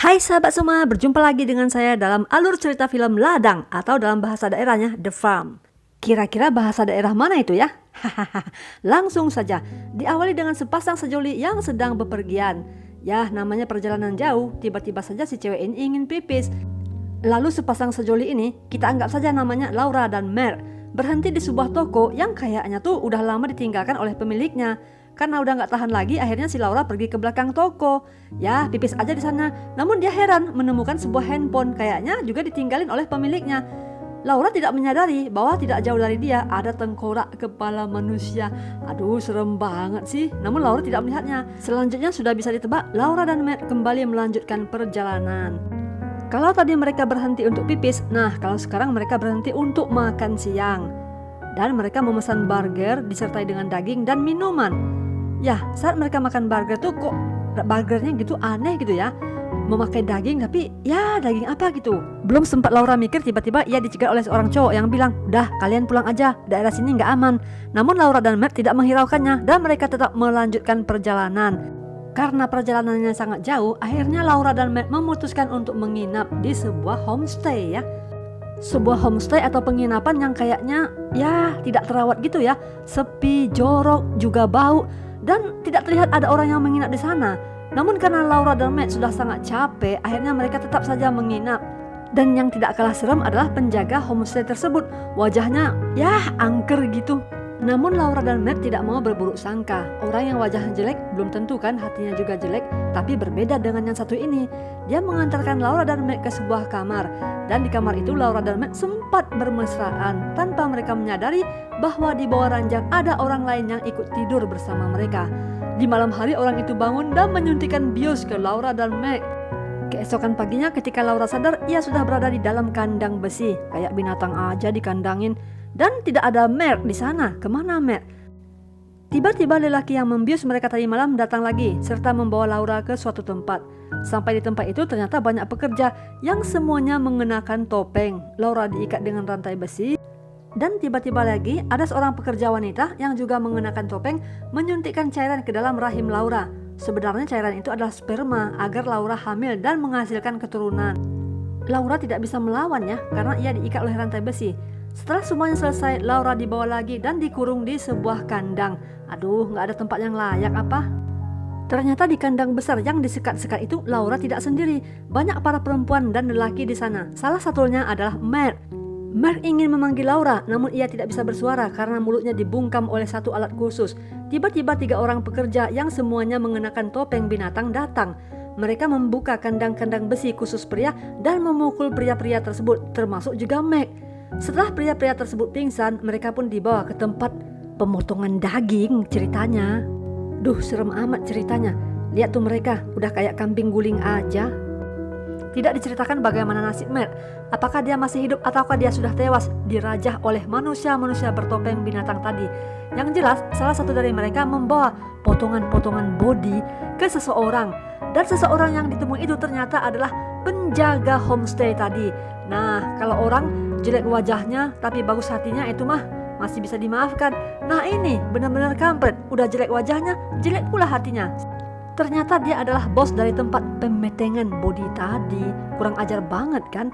Hai sahabat semua, berjumpa lagi dengan saya dalam alur cerita film Ladang atau dalam bahasa daerahnya The Farm. Kira-kira bahasa daerah mana itu ya? Langsung saja, diawali dengan sepasang sejoli yang sedang bepergian. Ya, namanya perjalanan jauh, tiba-tiba saja si cewek ini ingin pipis. Lalu sepasang sejoli ini, kita anggap saja namanya Laura dan Mer, berhenti di sebuah toko yang kayaknya tuh udah lama ditinggalkan oleh pemiliknya. Karena udah nggak tahan lagi, akhirnya si Laura pergi ke belakang toko. Ya, pipis aja di sana. Namun dia heran menemukan sebuah handphone, kayaknya juga ditinggalin oleh pemiliknya. Laura tidak menyadari bahwa tidak jauh dari dia ada tengkorak kepala manusia. Aduh, serem banget sih. Namun Laura tidak melihatnya. Selanjutnya sudah bisa ditebak, Laura dan Matt kembali melanjutkan perjalanan. Kalau tadi mereka berhenti untuk pipis, nah kalau sekarang mereka berhenti untuk makan siang. Dan mereka memesan burger disertai dengan daging dan minuman. Ya, saat mereka makan burger tuh kok burgernya gitu aneh gitu ya. Memakai daging tapi ya daging apa gitu. Belum sempat Laura mikir, tiba-tiba ia dicegat oleh seorang cowok yang bilang, "Udah, kalian pulang aja, daerah sini nggak aman." Namun Laura dan Matt tidak menghiraukannya dan mereka tetap melanjutkan perjalanan. Karena perjalanannya sangat jauh, akhirnya Laura dan Matt memutuskan untuk menginap di sebuah homestay ya. Sebuah homestay atau penginapan yang kayaknya ya tidak terawat gitu ya. Sepi, jorok, juga bau, dan tidak terlihat ada orang yang menginap di sana. Namun karena Laura dan Matt sudah sangat capek, akhirnya mereka tetap saja menginap. Dan yang tidak kalah serem adalah penjaga homestay tersebut. Wajahnya ya angker gitu. Namun Laura dan Matt tidak mau berburuk sangka. Orang yang wajahnya jelek belum tentu kan hatinya juga jelek. Tapi berbeda dengan yang satu ini. Dia mengantarkan Laura dan Matt ke sebuah kamar. Dan di kamar itu Laura dan Matt sempat bermesraan tanpa mereka menyadari bahwa di bawah ranjang ada orang lain yang ikut tidur bersama mereka. Di malam hari orang itu bangun dan menyuntikkan bius ke Laura dan Matt. Keesokan paginya ketika Laura sadar, ia sudah berada di dalam kandang besi. Kayak binatang aja dikandangin. Dan tidak ada Mer di sana. Kemana Mer? Tiba-tiba lelaki yang membius mereka tadi malam datang lagi serta membawa Laura ke suatu tempat. Sampai di tempat itu ternyata banyak pekerja yang semuanya mengenakan topeng. Laura diikat dengan rantai besi. Dan tiba-tiba lagi ada seorang pekerja wanita yang juga mengenakan topeng menyuntikkan cairan ke dalam rahim Laura. Sebenarnya cairan itu adalah sperma agar Laura hamil dan menghasilkan keturunan. Laura tidak bisa melawannya karena ia diikat oleh rantai besi. Setelah semuanya selesai, Laura dibawa lagi dan dikurung di sebuah kandang. Aduh, gak ada tempat yang layak apa? Ternyata di kandang besar yang disekat-sekat itu Laura tidak sendiri. Banyak para perempuan dan lelaki di sana. Salah satunya adalah Mer. Mer ingin memanggil Laura, namun ia tidak bisa bersuara karena mulutnya dibungkam oleh satu alat khusus. Tiba-tiba 3 orang pekerja yang semuanya mengenakan topeng binatang datang. Mereka membuka kandang-kandang besi khusus pria dan memukul pria-pria tersebut, termasuk juga Meg. Setelah pria-pria tersebut pingsan, mereka pun dibawa ke tempat pemotongan daging ceritanya. Duh, serem amat ceritanya. Lihat tuh mereka, udah kayak kambing guling aja. Tidak diceritakan bagaimana nasib Mer. Apakah dia masih hidup ataukah dia sudah tewas dirajah oleh manusia-manusia bertopeng binatang tadi. Yang jelas, salah satu dari mereka membawa potongan-potongan body ke seseorang. Dan seseorang yang ditemui itu ternyata adalah penjaga homestay tadi. Nah, kalau orang jelek wajahnya tapi bagus hatinya itu mah masih bisa dimaafkan. Nah ini benar-benar kampret, udah jelek wajahnya, jelek pula hatinya. Ternyata dia adalah bos dari tempat pemetengan body tadi. Kurang ajar banget kan?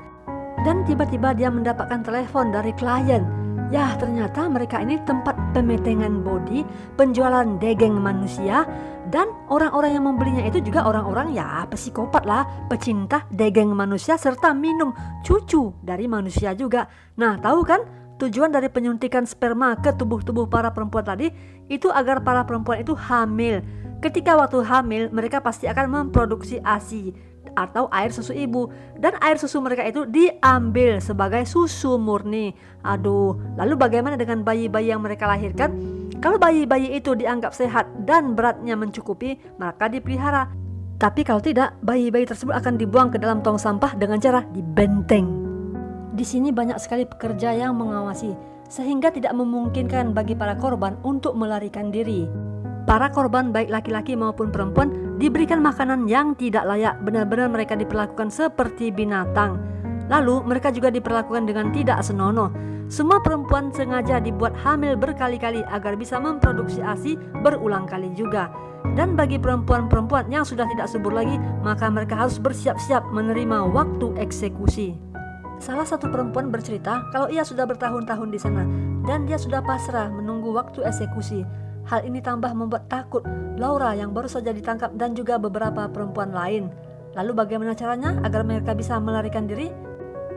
Dan tiba-tiba dia mendapatkan telepon dari klien. Ya, ternyata mereka ini tempat pemetengan body, penjualan daging manusia, dan orang-orang yang membelinya itu juga orang-orang ya psikopat lah, pecinta daging manusia serta minum cucu dari manusia juga. Nah, tahu kan tujuan dari penyuntikan sperma ke tubuh-tubuh para perempuan tadi itu agar para perempuan itu hamil. Ketika waktu hamil, mereka pasti akan memproduksi ASI atau air susu ibu, dan air susu mereka itu diambil sebagai susu murni. Aduh, lalu bagaimana dengan bayi-bayi yang mereka lahirkan? Kalau bayi-bayi itu dianggap sehat dan beratnya mencukupi, maka dipelihara. Tapi kalau tidak, bayi-bayi tersebut akan dibuang ke dalam tong sampah dengan cara dibenteng. Di sini banyak sekali pekerja yang mengawasi, sehingga tidak memungkinkan bagi para korban untuk melarikan diri. Para korban baik laki-laki maupun perempuan diberikan makanan yang tidak layak, benar-benar mereka diperlakukan seperti binatang. Lalu mereka juga diperlakukan dengan tidak senonoh. Semua perempuan sengaja dibuat hamil berkali-kali agar bisa memproduksi ASI berulang kali juga. Dan bagi perempuan-perempuan yang sudah tidak subur lagi, maka mereka harus bersiap-siap menerima waktu eksekusi. Salah satu perempuan bercerita kalau ia sudah bertahun-tahun di sana dan dia sudah pasrah menunggu waktu eksekusi. Hal ini tambah membuat takut Laura yang baru saja ditangkap dan juga beberapa perempuan lain. Lalu bagaimana caranya agar mereka bisa melarikan diri?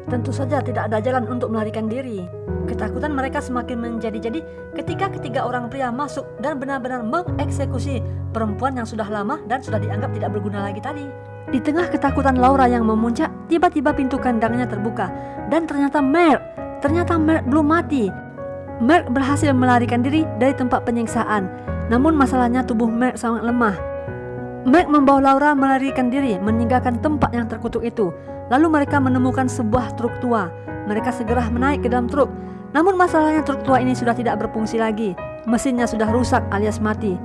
Tentu saja tidak ada jalan untuk melarikan diri. Ketakutan mereka semakin menjadi-jadi ketika ketiga orang pria masuk dan benar-benar mengeksekusi perempuan yang sudah lama dan sudah dianggap tidak berguna lagi tadi. Di tengah ketakutan Laura yang memuncak, tiba-tiba pintu kandangnya terbuka dan ternyata Merk belum mati. Merk berhasil melarikan diri dari tempat penyiksaan. Namun masalahnya tubuh Merk sangat lemah. Merk membawa Laura melarikan diri meninggalkan tempat yang terkutuk itu. Lalu mereka menemukan sebuah truk tua. Mereka segera menaik ke dalam truk. Namun masalahnya truk tua ini sudah tidak berfungsi lagi. Mesinnya sudah rusak alias mati.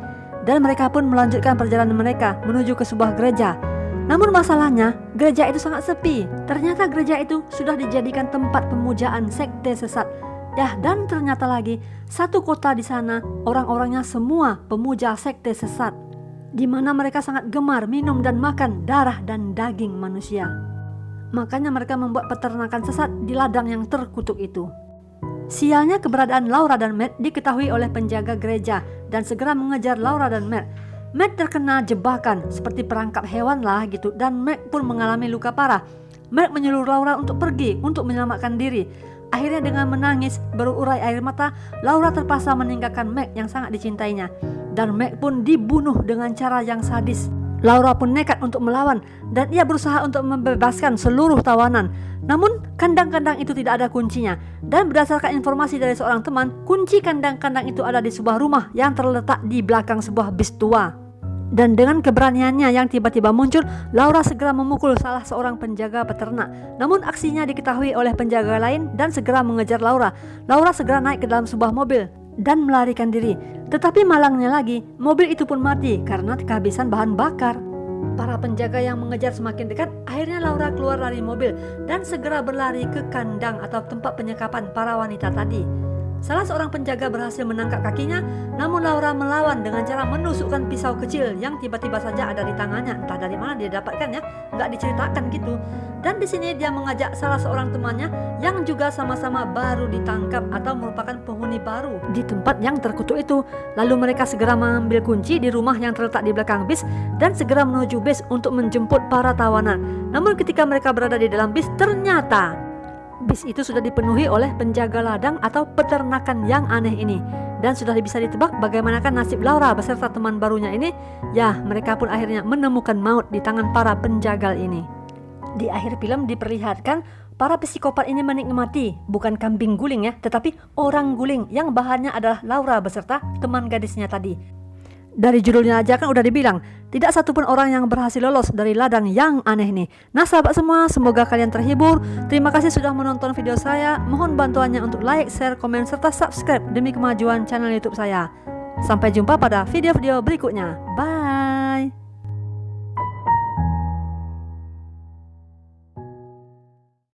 Dan mereka pun melanjutkan perjalanan mereka menuju ke sebuah gereja. Namun masalahnya gereja itu sangat sepi. Ternyata gereja itu sudah dijadikan tempat pemujaan sekte sesat. Dan ternyata lagi satu kota di sana orang-orangnya semua pemuja sekte sesat, di mana mereka sangat gemar minum dan makan darah dan daging manusia. Makanya mereka membuat peternakan sesat di ladang yang terkutuk itu. Sialnya keberadaan Laura dan Matt diketahui oleh penjaga gereja dan segera mengejar Laura dan Matt. Matt terkena jebakan seperti perangkap hewan lah gitu dan Matt pun mengalami luka parah. Matt menyuruh Laura untuk pergi untuk menyelamatkan diri. Akhirnya dengan menangis berurai air mata, Laura terpaksa meninggalkan Matt yang sangat dicintainya. Dan Matt pun dibunuh dengan cara yang sadis. Laura pun nekat untuk melawan dan ia berusaha untuk membebaskan seluruh tawanan. Namun kandang-kandang itu tidak ada kuncinya. Dan berdasarkan informasi dari seorang teman, kunci kandang-kandang itu ada di sebuah rumah yang terletak di belakang sebuah bis tua. Dan dengan keberaniannya yang tiba-tiba muncul, Laura segera memukul salah seorang penjaga peternak. Namun aksinya diketahui oleh penjaga lain dan segera mengejar Laura. Laura segera naik ke dalam sebuah mobil dan melarikan diri. Tetapi malangnya lagi, mobil itu pun mati karena kehabisan bahan bakar. Para penjaga yang mengejar semakin dekat. Akhirnya Laura keluar dari mobil dan segera berlari ke kandang atau tempat penyekapan para wanita tadi. Salah seorang penjaga berhasil menangkap kakinya, namun Laura melawan dengan cara menusukkan pisau kecil yang tiba-tiba saja ada di tangannya. Entah dari mana dia dapatkan ya, nggak diceritakan gitu. Dan di sini dia mengajak salah seorang temannya yang juga sama-sama baru ditangkap atau merupakan penghuni baru di tempat yang terkutuk itu. Lalu mereka segera mengambil kunci di rumah yang terletak di belakang bis dan segera menuju bis untuk menjemput para tawanan. Namun ketika mereka berada di dalam bis, ternyata bis itu sudah dipenuhi oleh penjaga ladang atau peternakan yang aneh ini. Dan sudah bisa ditebak bagaimanakah nasib Laura beserta teman barunya ini. Ya, mereka pun akhirnya menemukan maut di tangan para penjagal ini. Di akhir film diperlihatkan para psikopat ini menikmati bukan kambing guling ya, tetapi orang guling yang bahannya adalah Laura beserta teman gadisnya tadi. Dari judulnya aja kan udah dibilang, tidak satupun orang yang berhasil lolos dari ladang yang aneh nih. Nah sahabat semua, semoga kalian terhibur. Terima kasih sudah menonton video saya. Mohon bantuannya untuk like, share, komen, serta subscribe demi kemajuan channel YouTube saya. Sampai jumpa pada video-video berikutnya. Bye.